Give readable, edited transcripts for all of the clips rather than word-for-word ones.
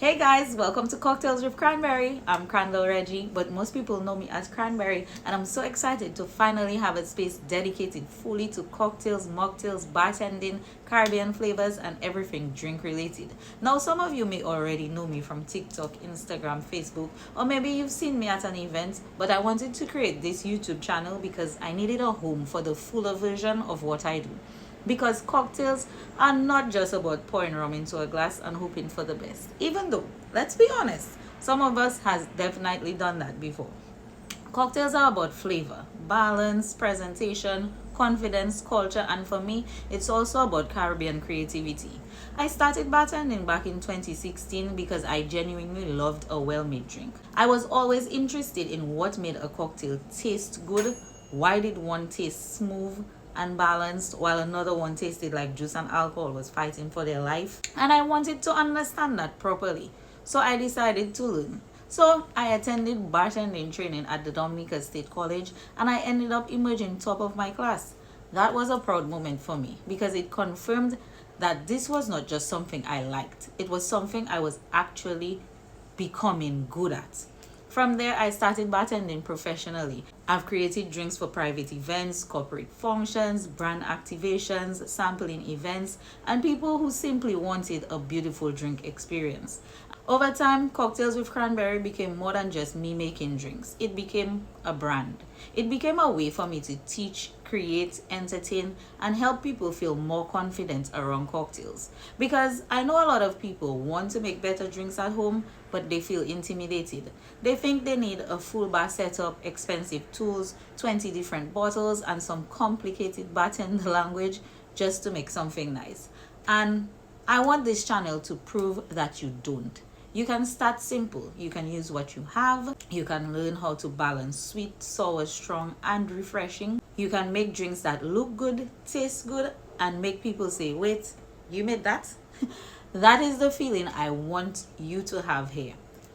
Hey guys, welcome to Cocktails with Cranberry. I'm Crandall Régy, but most people know me as Cranberry, and I'm so excited to finally have a space dedicated fully to cocktails, mocktails, bartending, Caribbean flavors, and everything drink related. Now, some of you may already know me from TikTok, Instagram, Facebook, or maybe you've seen me at an event, but I wanted to create this YouTube channel because I needed a home for the fuller version of what I do. Because cocktails are not just about pouring rum into a glass and hoping for the best. Even though, let's be honest, some of us has definitely done that before. Cocktails are about flavor, balance, presentation, confidence, culture, and for me, it's also about Caribbean creativity. I started bartending back in 2016 because I genuinely loved a well-made drink. I was always interested in what made a cocktail taste good. Why did one taste smooth and balanced while another one tasted like juice and alcohol was fighting for their life? And I wanted to understand that properly, so I decided to learn. So I attended bartending training at the Dominican State College, and I ended up emerging top of my class. That was a proud moment for me because it confirmed that this was not just something I liked, it was something I was actually becoming good at. From there, I started bartending professionally. I've created drinks for private events, corporate functions, brand activations, sampling events, and people who simply wanted a beautiful drink experience. Over time, Cocktails with Cranberry became more than just me making drinks. It became a brand. It became a way for me to teach, create, entertain, and help people feel more confident around cocktails. Because I know a lot of people want to make better drinks at home, but they feel intimidated. They think they need a full bar setup, expensive tools, 20 different bottles, and some complicated bartender language just to make something nice. And I want this channel to prove that you don't. You can start simple. You can use what you have. You can learn how to balance sweet, sour, strong, and refreshing. You can make drinks that look good, taste good, and make people say, wait, you made that? That is the feeling I want you to have here.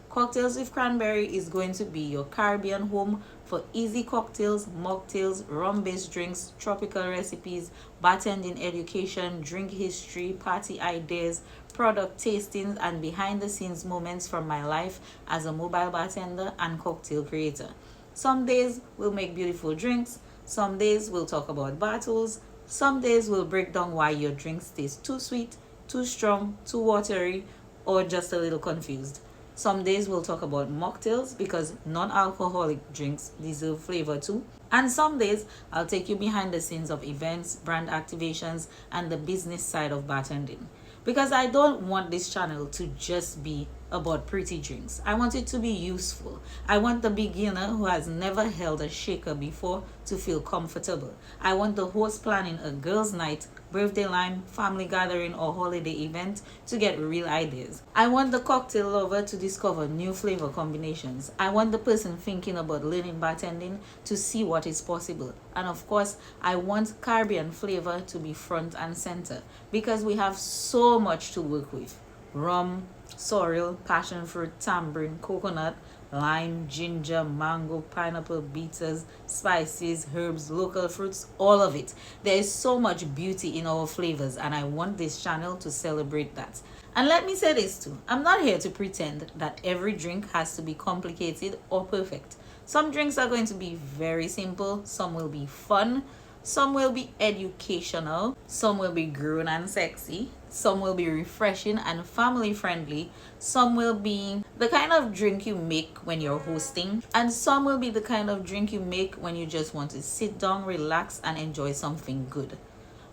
Cocktails with Cranberry is going to be your Caribbean home for easy cocktails, mocktails, rum-based drinks, tropical recipes, bartending education, drink history, party ideas, product tastings, and behind-the-scenes moments from my life as a mobile bartender and cocktail creator. Some days we'll make beautiful drinks, some days we'll talk about battles, some days we'll break down why your drinks taste too sweet, too strong, too watery, or just a little confused. Some days we'll talk about mocktails because non-alcoholic drinks deserve flavor too. And some days I'll take you behind the scenes of events, brand activations, and the business side of bartending. Because I don't want this channel to just be about pretty drinks. I want it to be useful. I want the beginner who has never held a shaker before to feel comfortable. I want the host planning a girls' night, birthday lime, family gathering, or holiday event to get real ideas. I want the cocktail lover to discover new flavor combinations. I want the person thinking about learning bartending to see what is possible. And of course, I want Caribbean flavor to be front and center because we have so much to work with. Rum, sorrel, passion fruit, tamarind, coconut, lime, ginger, mango, pineapple, bitters, spices, herbs, local fruits, all of it. There is so much beauty in our flavors, and I want this channel to celebrate that. And let me say this too, I'm not here to pretend that every drink has to be complicated or perfect. Some drinks are going to be very simple, some will be fun, some will be educational, some will be grown and sexy, some will be refreshing and family friendly, some will be the kind of drink you make when you're hosting, and some will be the kind of drink you make when you just want to sit down, relax, and enjoy something good.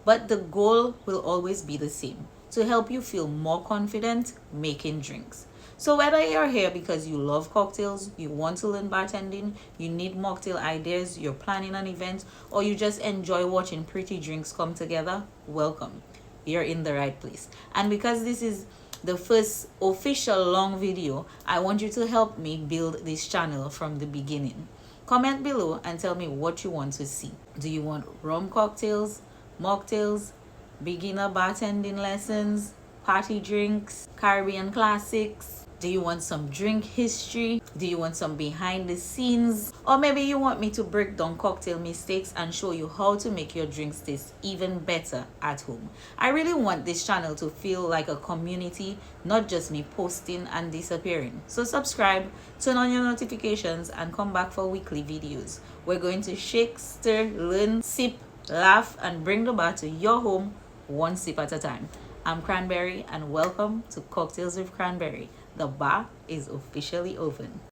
But the goal will always be the same, to help you feel more confident making drinks. So whether you're here because you love cocktails, you want to learn bartending, you need mocktail ideas, you're planning an event, or you just enjoy watching pretty drinks come together, welcome. You're in the right place. And because this is the first official long video, I want you to help me build this channel from the beginning. Comment below and tell me what you want to see. Do you want rum cocktails, mocktails, beginner bartending lessons, party drinks, Caribbean classics, Do you want some drink history? Do you want some behind the scenes? Or maybe you want me to break down cocktail mistakes and show you how to make your drinks taste even better at home. I really want this channel to feel like a community, not just me posting and disappearing. So subscribe, turn on your notifications, and come back for weekly videos. We're going to shake, stir, learn, sip, laugh, and bring the bar to your home one sip at a time. I'm Cranberry, and welcome to Cocktails with Cranberry. The bar is officially open.